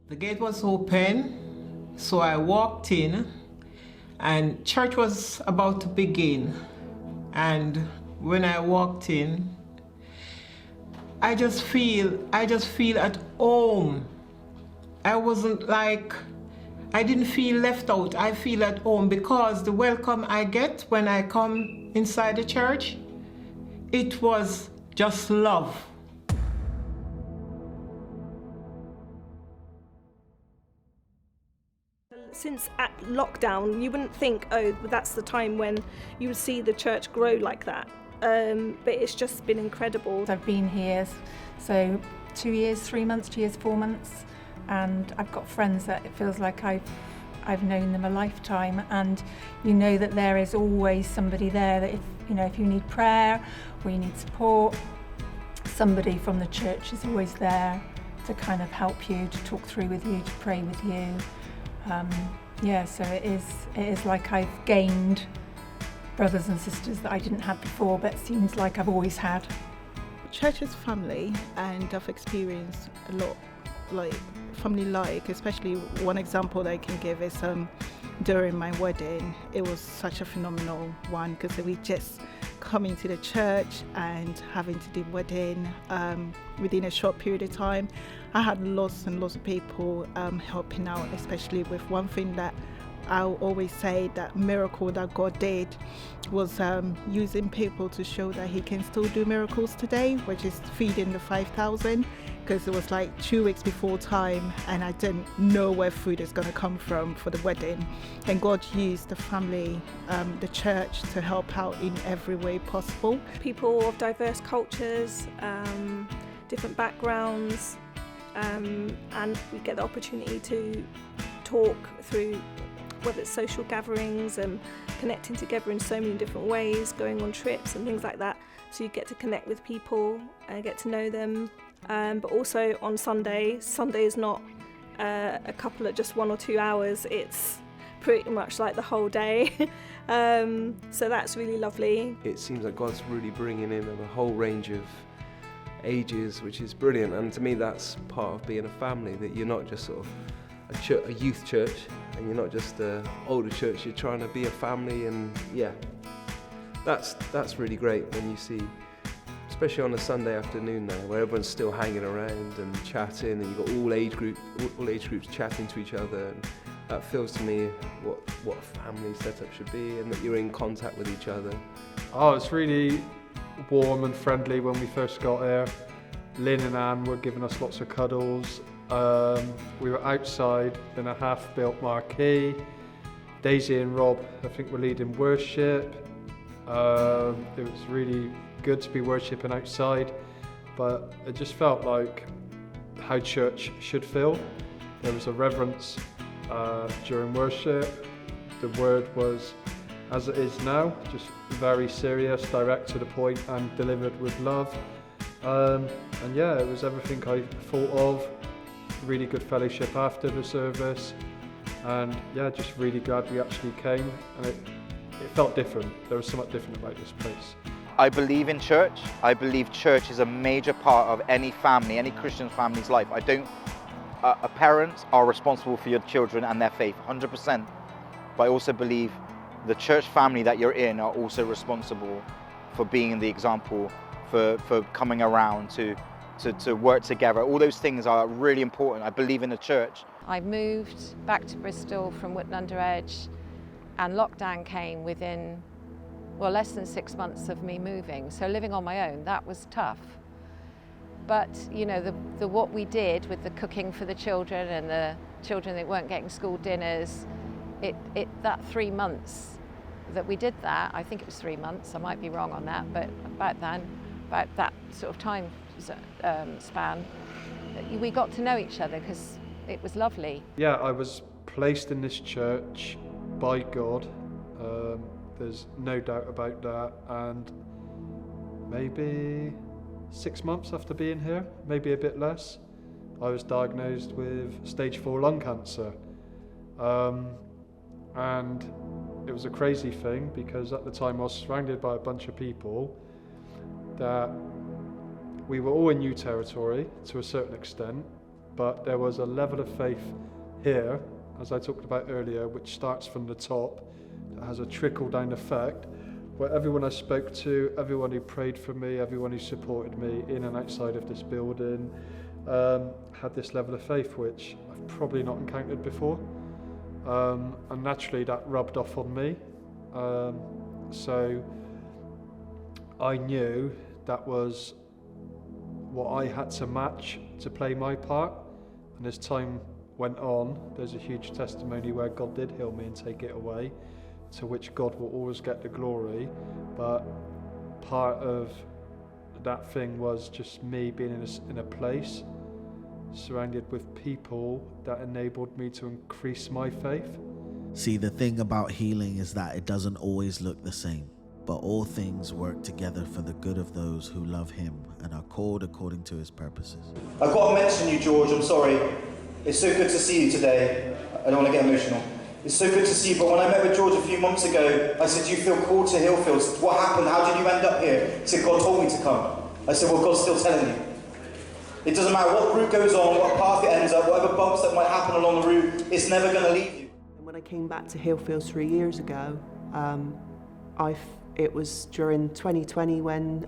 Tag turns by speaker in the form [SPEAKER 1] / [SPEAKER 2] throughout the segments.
[SPEAKER 1] The gate was open, so I walked in, and church was about to begin. And when I walked in, I just feel at home. I didn't feel left out. I feel at home because the welcome I get when I come inside the church, it was just love.
[SPEAKER 2] Since at lockdown, you wouldn't think, oh, that's the time when you would see the church grow like that. But it's just been incredible.
[SPEAKER 3] I've been here, so 2 years, 3 months, 2 years, 4 months, and I've got friends that it feels like I've known them a lifetime, and you know that there is always somebody there that if you need prayer or you need support, somebody from the church is always there to kind of help you, to talk through with you, to pray with you. So it is like I've gained brothers and sisters that I didn't have before, but it seems like I've always had.
[SPEAKER 4] Church is family, and I've experienced a lot like family-like, especially one example that I can give is during my wedding. It was such a phenomenal one because we just coming to the church and having to do wedding within a short period of time. I had lots and lots of people helping out, especially with one thing that I'll always say, that miracle that God did was using people to show that he can still do miracles today, which is feeding the 5,000, because it was like 2 weeks before time and I didn't know where food is going to come from for the wedding, and God used the family, the church, to help out in every way possible.
[SPEAKER 2] People of diverse cultures, different backgrounds, and we get the opportunity to talk through whether it's social gatherings and connecting together in so many different ways, going on trips and things like that. So you get to connect with people and get to know them. But also on Sunday is not a couple of just 1 or 2 hours, it's pretty much like the whole day. So that's really lovely.
[SPEAKER 5] It seems like God's really bringing in a whole range of ages, which is brilliant. And to me, that's part of being a family, that you're not just sort of a youth church, and you're not just an older church, you're trying to be a family. And yeah, that's really great when you see, especially on a Sunday afternoon now, where everyone's still hanging around and chatting, and you've got all age groups chatting to each other, and that feels to me what a family setup should be, and that you're in contact with each other.
[SPEAKER 6] Oh, it's really warm and friendly when we first got here. Lynn and Anne were giving us lots of cuddles. We were outside in a half-built marquee. Daisy and Rob, I think, were leading worship. It was really good to be worshipping outside, but it just felt like how church should feel. There was a reverence during worship. The word was, as it is now, just very serious, direct to the point, and delivered with love. And yeah, it was everything I thought of. Really good fellowship after the service, and yeah, just really glad we actually came, and it felt different. There was something different about this place.
[SPEAKER 7] I believe in church. I believe church is a major part of any family, any Christian family's life. Parents are responsible for your children and their faith, 100%. But I also believe the church family that you're in are also responsible for being the example, for coming around to work together. All those things are really important. I believe in the church.
[SPEAKER 8] I moved back to Bristol from Wootton-under-Edge, and lockdown came within, less than 6 months of me moving. So living on my own, that was tough. But you know, the what we did with the cooking for the children and the children that weren't getting school dinners, that 3 months that we did that, I think it was 3 months, I might be wrong on that, but about that sort of time span, we got to know each other because it was lovely.
[SPEAKER 6] Yeah, I was placed in this church by God. There's no doubt about that. And maybe 6 months after being here, maybe a bit less, I was diagnosed with stage 4 lung cancer. And it was a crazy thing because at the time I was surrounded by a bunch of people that we were all in new territory to a certain extent, but there was a level of faith here, as I talked about earlier, which starts from the top, that has a trickle-down effect, where everyone I spoke to, everyone who prayed for me, everyone who supported me in and outside of this building, had this level of faith which I've probably not encountered before. And naturally that rubbed off on me. So I knew that was what I had to match to play my part. And as time went on, there's a huge testimony where God did heal me and take it away, to which God will always get the glory. But part of that thing was just me being in a place surrounded with people that enabled me to increase my faith.
[SPEAKER 9] See, the thing about healing is that it doesn't always look the same, but all things work together for the good of those who love him and are called according to his purposes.
[SPEAKER 10] I've got to mention you, George, I'm sorry. It's so good to see you today. I don't want to get emotional. It's so good to see you, but when I met with George a few months ago, I said, do you feel called to Hillfields? What happened? How did you end up here? He said, God told me to come. I said, well, God's still telling you. It doesn't matter what route goes on, what path it ends up, whatever bumps that might happen along the route, it's never going to leave you.
[SPEAKER 11] When I came back to Hillfields 3 years ago, it was during 2020 when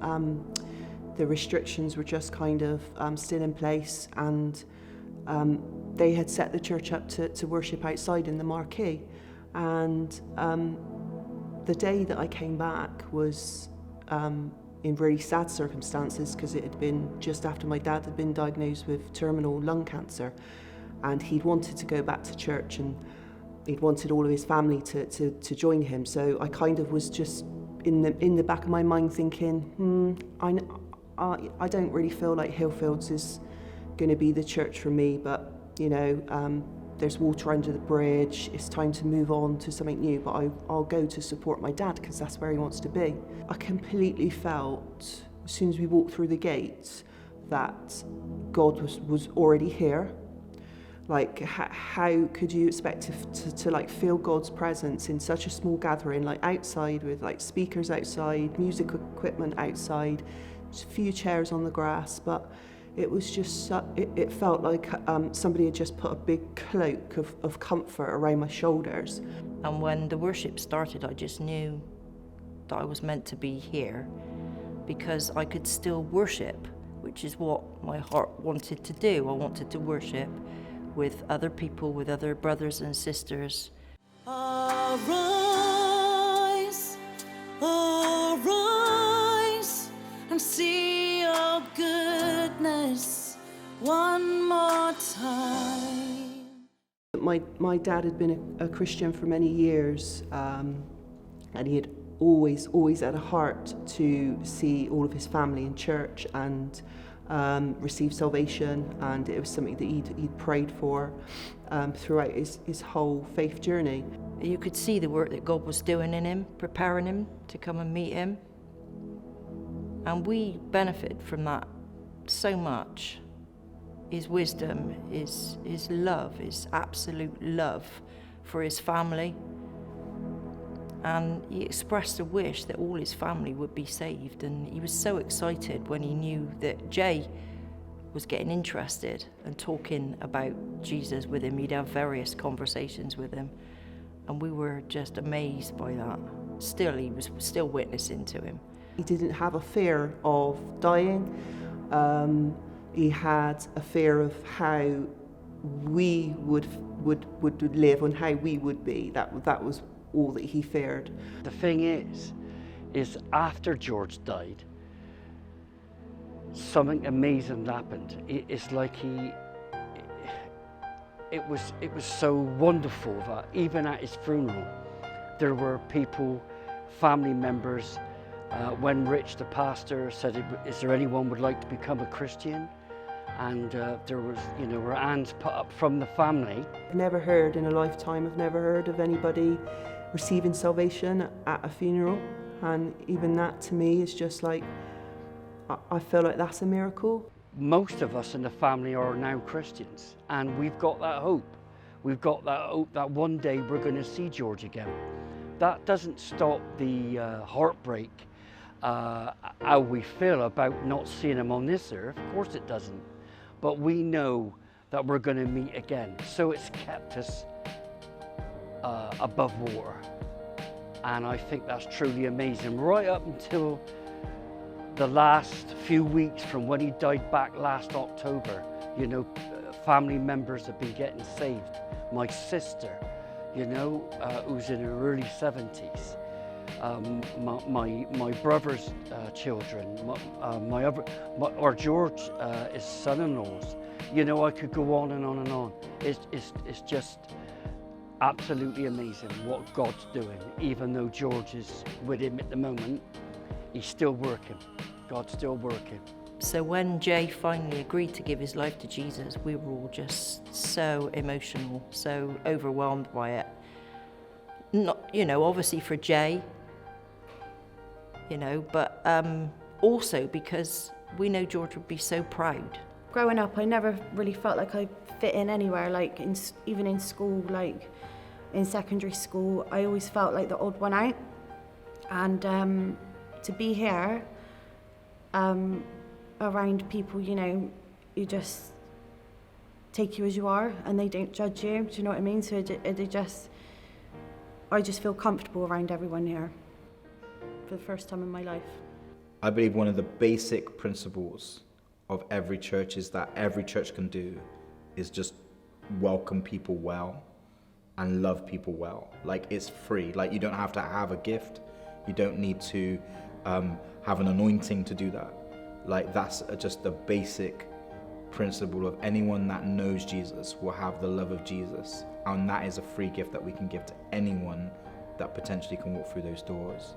[SPEAKER 11] the restrictions were just kind of still in place, and they had set the church up to worship outside in the marquee. And the day that I came back was in really sad circumstances, because it had been just after my dad had been diagnosed with terminal lung cancer, and he'd wanted to go back to church, and he'd wanted all of his family to join him. So I kind of was just in the back of my mind thinking, I don't really feel like Hillfields is going to be the church for me, but you know, there's water under the bridge, it's time to move on to something new, but I'll go to support my dad because that's where he wants to be. I completely felt, as soon as we walked through the gates, that God was already here. Like, how could you expect to like feel God's presence in such a small gathering, like outside with like speakers outside, music equipment outside, just a few chairs on the grass, but it was just, it felt like somebody had just put a big cloak of comfort around my shoulders.
[SPEAKER 12] And when the worship started, I just knew that I was meant to be here, because I could still worship, which is what my heart wanted to do. I wanted to worship with other people, with other brothers and sisters.
[SPEAKER 13] Arise, arise, and see your goodness one more time.
[SPEAKER 11] My dad had been a Christian for many years, and he had always had a heart to see all of his family in church and receive salvation, and it was something that he'd prayed for throughout his whole faith journey.
[SPEAKER 12] You could see the work that God was doing in him, preparing him to come and meet him. And we benefit from that so much. His wisdom, his love, his absolute love for his family. And he expressed a wish that all his family would be saved, and he was so excited when he knew that Jay was getting interested and talking about Jesus with him. He'd have various conversations with him, and we were just amazed by that. Still, he was still witnessing to him.
[SPEAKER 11] He didn't have a fear of dying. He had a fear of how we would live and how we would be. That was all that he feared.
[SPEAKER 14] The thing is after George died, something amazing happened. It's like it was so wonderful that even at his funeral, there were people, family members. When Rich, the pastor, said, "Is there anyone would like to become a Christian?" And there was, were hands put up from the family.
[SPEAKER 11] I've never heard in a lifetime. I've never heard of anybody receiving salvation at a funeral, and even that to me is just like, I feel like that's a miracle.
[SPEAKER 14] Most of us in the family are now Christians, and we've got that hope. We've got that hope that one day we're going to see George again. That doesn't stop the heartbreak, how we feel about not seeing him on this earth. Of course it doesn't. But we know that we're going to meet again. So it's kept us above water. And I think that's truly amazing. Right up until the last few weeks from when he died back last October, you know, family members have been getting saved. My sister, you know, who's in her early 70s. My brother's children, or George, his son-in-laws. You know, I could go on and on and on. It's just absolutely amazing what God's doing. Even though George is with him at the moment, he's still working. God's still working.
[SPEAKER 12] So when Jay finally agreed to give his life to Jesus, we were all just so emotional, so overwhelmed by it. Not, you know, obviously for Jay, you know, but also because we know George would be so proud.
[SPEAKER 15] Growing up, I never really felt like I fit in anywhere, like even in school, like in secondary school, I always felt like the odd one out. And to be here, around people, you know, who just take you as you are and they don't judge you, do you know what I mean? So I just feel comfortable around everyone here for the first time in my life.
[SPEAKER 10] I believe one of the basic principles of every church is that every church can do is just welcome people well and love people well. Like, it's free. Like, you don't have to have a gift. You don't need to have an anointing to do that. Like, that's just the basic principle of anyone that knows Jesus will have the love of Jesus. And that is a free gift that we can give to anyone that potentially can walk through those doors.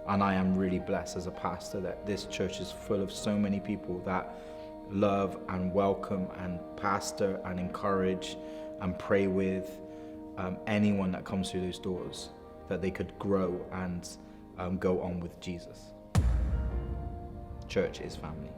[SPEAKER 10] And I am really blessed as a pastor that this church is full of so many people that love and welcome and pastor and encourage and pray with anyone that comes through those doors, that they could grow and go on with Jesus. Church is family.